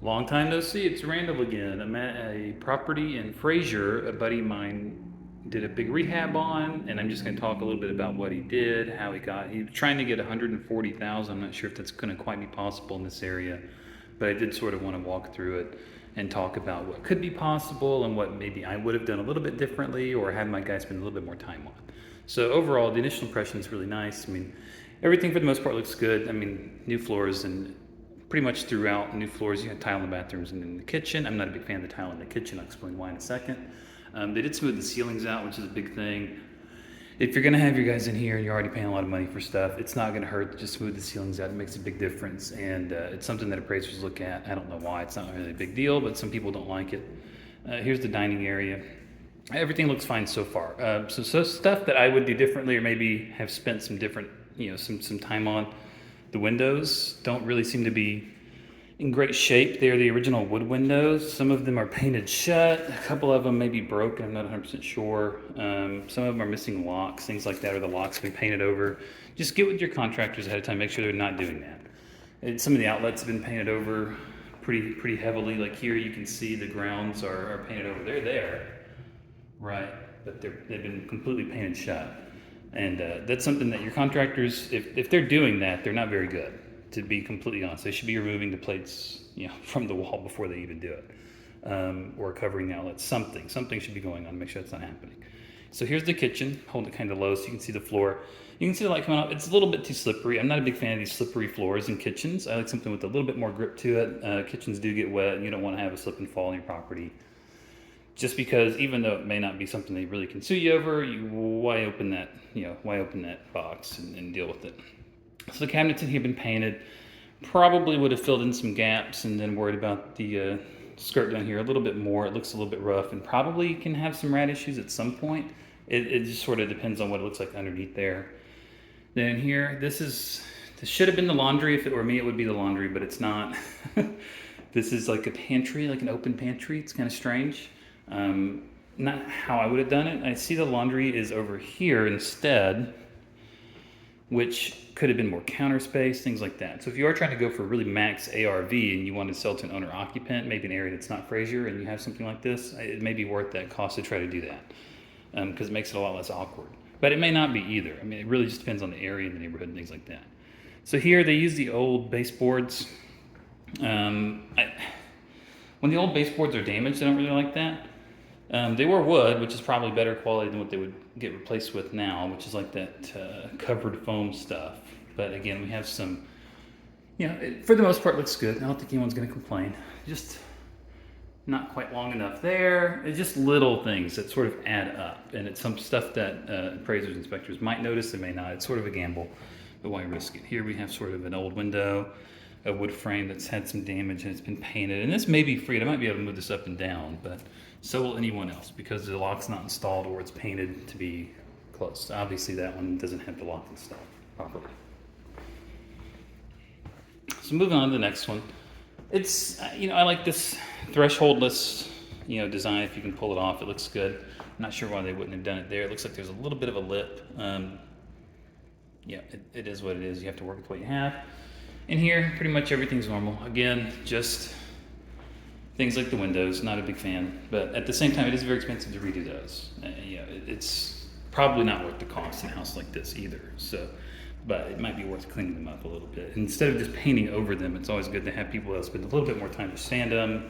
Long time no see. It's Randall again. I'm at a property in Fraser. A buddy of mine did a big rehab on, and I'm just going to talk a little bit about what he did, how he got. He was trying to get 140,000. I'm not sure if that's going to quite be possible in this area, but I did sort of want to walk through it and talk about what could be possible and what maybe I would have done a little bit differently or had my guy spend a little bit more time on. So overall, the initial impression is really nice. I mean, everything for the most part looks good. I mean, new floors and pretty much throughout new floors. You had tile in the bathrooms and in the kitchen. I'm not a big fan of the tile in the kitchen. I'll explain why in a second. They did smooth the ceilings out, which is a big thing. If you're gonna have your guys in here and you're already paying a lot of money for stuff, it's not gonna hurt to just smooth the ceilings out. It makes a big difference, and it's something that appraisers look at. I don't know why. It's not really a big deal, but some people don't like it. Here's the dining area. Everything looks fine so far. So stuff that I would do differently, or maybe have spent some different, some time on. The windows don't really seem to be in great shape. They're the original wood windows. Some of them are painted shut. A couple of them may be broken. I'm not 100% sure. Some of them are missing locks, things like that, or the locks have been painted over. Just get with your contractors ahead of time. Make sure they're not doing that. And some of the outlets have been painted over pretty heavily. Like here, you can see the grounds are painted over. They're there, right? But they've been completely painted shut. And that's something that your contractors, if they're doing that, they're not very good. To be completely honest, they should be removing the plates, from the wall before they even do it, or covering the outlets. Something should be going on. Make sure that's not happening. So here's the kitchen. Hold it kind of low so you can see the floor. You can see the light coming up. It's a little bit too slippery. I'm not a big fan of these slippery floors in kitchens. I like something with a little bit more grip to it. Kitchens do get wet, and you don't want to have a slip and fall on your property. Just because, even though it may not be something they really can sue you over, why open that box and deal with it. So the cabinets in here have been painted. Probably would have filled in some gaps and then worried about the skirt down here a little bit more. It looks a little bit rough and probably can have some rat issues at some point. It just sort of depends on what it looks like underneath there. Then here, this should have been the laundry. If it were me, it would be the laundry, but it's not. This is like a pantry, like an open pantry. It's kind of strange. Not how I would have done it. I see the laundry is over here instead, which could have been more counter space, things like that. So if you are trying to go for really max ARV and you want to sell to an owner occupant, maybe an area that's not Fraser, and you have something like this, it may be worth that cost to try to do that, because it makes it a lot less awkward. But it may not be either. I mean, it really just depends on the area and the neighborhood and things like that. So here they use the old baseboards. When the old baseboards are damaged, I don't really like that. They were wood, which is probably better quality than what they would get replaced with now, which is like that covered foam stuff. But again, we have some, for the most part, it looks good. I don't think anyone's going to complain. Just not quite long enough there. It's just little things that sort of add up. And it's some stuff that appraisers, inspectors might notice, they may not. It's sort of a gamble, but why risk it? Here we have sort of an old window, a wood frame that's had some damage and it's been painted. And this may be free. I might be able to move this up and down, but so will anyone else because the lock's not installed or it's painted to be closed. Obviously that one doesn't have the lock installed properly. So moving on to the next one. It's, I like this thresholdless, design. If you can pull it off, it looks good. I'm not sure why they wouldn't have done it there. It looks like there's a little bit of a lip. It is what it is. You have to work with what you have. In here, pretty much everything's normal. Again, just things like the windows, not a big fan. But at the same time, it is very expensive to redo those. It's probably not worth the cost in a house like this either. So, but it might be worth cleaning them up a little bit. Instead of just painting over them, it's always good to have people that spend a little bit more time to sand them,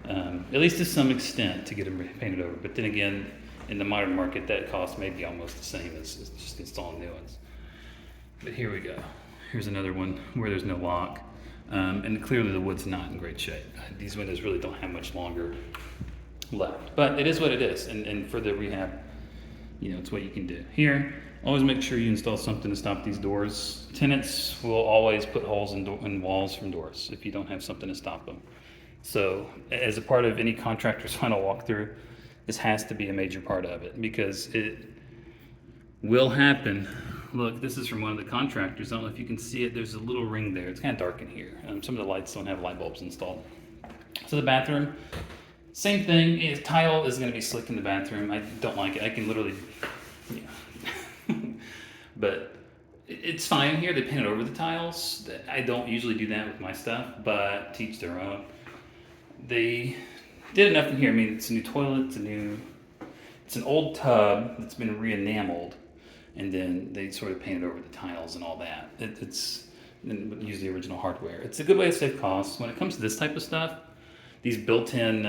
at least to some extent, to get them painted over. But then again, in the modern market, that cost may be almost the same as just installing new ones. But here we go. Here's another one where there's no lock. And clearly the wood's not in great shape. These windows really don't have much longer left. But it is what it is. And for the rehab, it's what you can do. Here, always make sure you install something to stop these doors. Tenants will always put holes in walls from doors if you don't have something to stop them. So as a part of any contractor's final walkthrough, this has to be a major part of it because it will happen. Look, this is from one of the contractors. I don't know if you can see it. There's a little ring there. It's kind of dark in here. Some of the lights don't have light bulbs installed. So the bathroom, same thing. Tile is going to be slick in the bathroom. I don't like it. I can literally, but it's fine here. They painted over the tiles. I don't usually do that with my stuff, but to each their own. they did enough in here. I mean, it's a new toilet, it's an old tub that's been re-enameled, and then they sort of painted over the tiles and all that. It's and use the original hardware. It's a good way to save costs. When it comes to this type of stuff, these built-in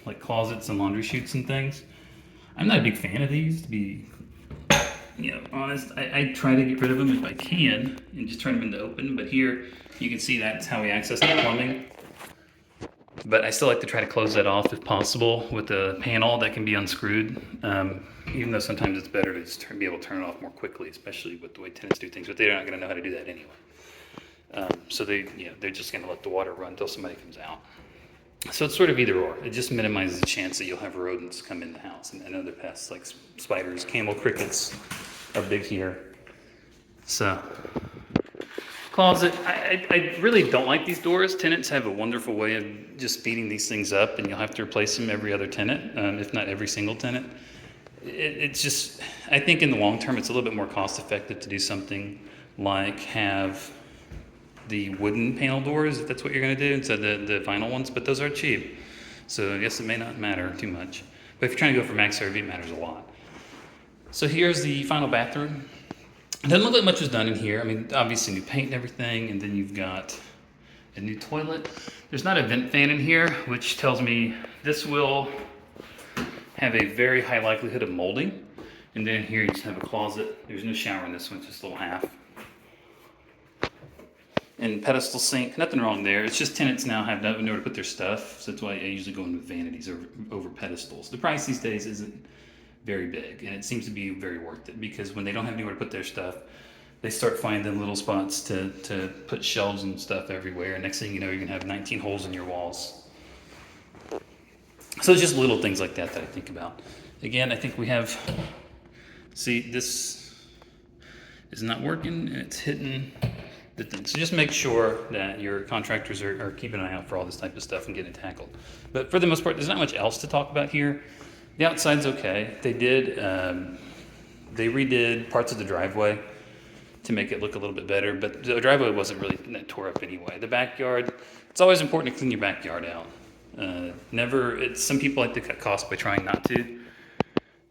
like closets and laundry chutes and things, I'm not a big fan of these, to be honest. I try to get rid of them if I can and just turn them into open, but here you can see that's how we access the plumbing. But I still like to try to close that off if possible with a panel that can be unscrewed, even though sometimes it's better to just be able to turn it off more quickly, especially with the way tenants do things, but they're not going to know how to do that anyway. So they're just going to let the water run until somebody comes out. So it's sort of either or. It just minimizes the chance that you'll have rodents come in the house and other pests like spiders, camel crickets are big here. So, closet. I really don't like these doors. Tenants have a wonderful way of just speeding these things up, and you'll have to replace them every other tenant, if not every single tenant. It's just, I think in the long term, it's a little bit more cost effective to do something like have the wooden panel doors, if that's what you're going to do, instead of the vinyl ones, but those are cheap. So I guess it may not matter too much. But if you're trying to go for max RV, it matters a lot. So here's the final bathroom. It doesn't look like much was done in here. I mean, obviously new paint and everything, and then you've got a new toilet. There's not a vent fan in here, which tells me this will have a very high likelihood of molding. And then here you just have a closet. There's no shower in this one, it's just a little half. And pedestal sink, nothing wrong there. It's just tenants now have nowhere to put their stuff, so that's why I usually go in with vanities over pedestals. The price these days isn't very big, and it seems to be very worth it, because when they don't have anywhere to put their stuff, they start finding little spots to put shelves and stuff everywhere, and next thing you know, you're gonna have 19 holes in your walls. So it's just little things like that I think about. Again, I think we have, see, this is not working, and it's hitting the thing. So just make sure that your contractors are keeping an eye out for all this type of stuff and getting it tackled. But for the most part, there's not much else to talk about here. The outside's okay. They redid parts of the driveway to make it look a little bit better, but the driveway wasn't really tore up anyway. The backyard, it's always important to clean your backyard out. Some people like to cut costs by trying not to,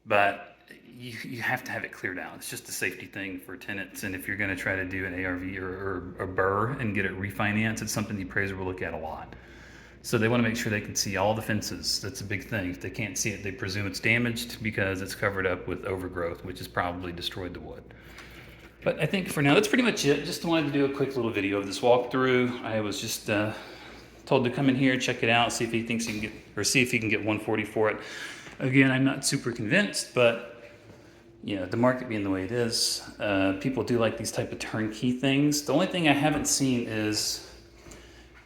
but you have to have it cleared out. It's just a safety thing for tenants, and if you're going to try to do an ARV or a BRRRR and get it refinanced, it's something the appraiser will look at a lot. So they want to make sure they can see all the fences. That's a big thing. If they can't see it, they presume it's damaged because it's covered up with overgrowth, which has probably destroyed the wood. But I think for now, that's pretty much it. Just wanted to do a quick little video of this walkthrough. I was just told to come in here, check it out, see if he thinks he can get, or see if he can get 140 for it. Again, I'm not super convinced, but the market being the way it is, people do like these type of turnkey things. The only thing I haven't seen is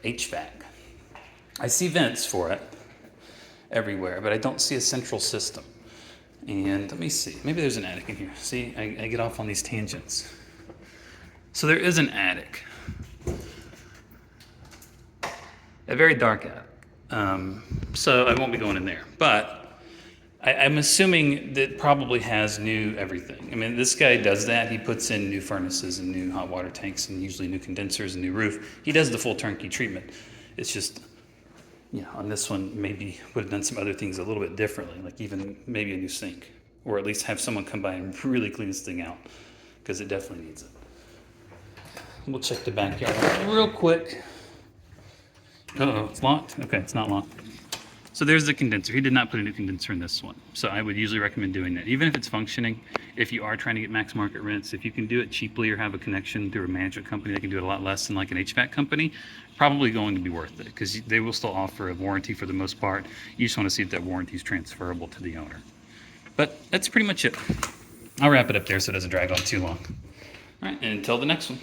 HVAC. I see vents for it everywhere, but I don't see a central system. And let me see, maybe there's an attic in here. See, I get off on these tangents. So there is an attic. A very dark attic. So I won't be going in there, but I'm assuming that probably has new everything. I mean, this guy does that. He puts in new furnaces and new hot water tanks and usually new condensers and new roof. He does the full turnkey treatment. It's just, on this one, maybe would have done some other things a little bit differently, like even maybe a new sink, or at least have someone come by and really clean this thing out, because it definitely needs it. We'll check the backyard real quick. Uh-oh, it's locked? Okay, it's not locked. So there's the condenser. He did not put a new condenser in this one. So I would usually recommend doing that. Even if it's functioning, if you are trying to get max market rents, if you can do it cheaply or have a connection through a management company that can do it a lot less than like an HVAC company, probably going to be worth it, because they will still offer a warranty for the most part. You just want to see if that warranty is transferable to the owner. But that's pretty much it. I'll wrap it up there so it doesn't drag on too long. All right, and until the next one.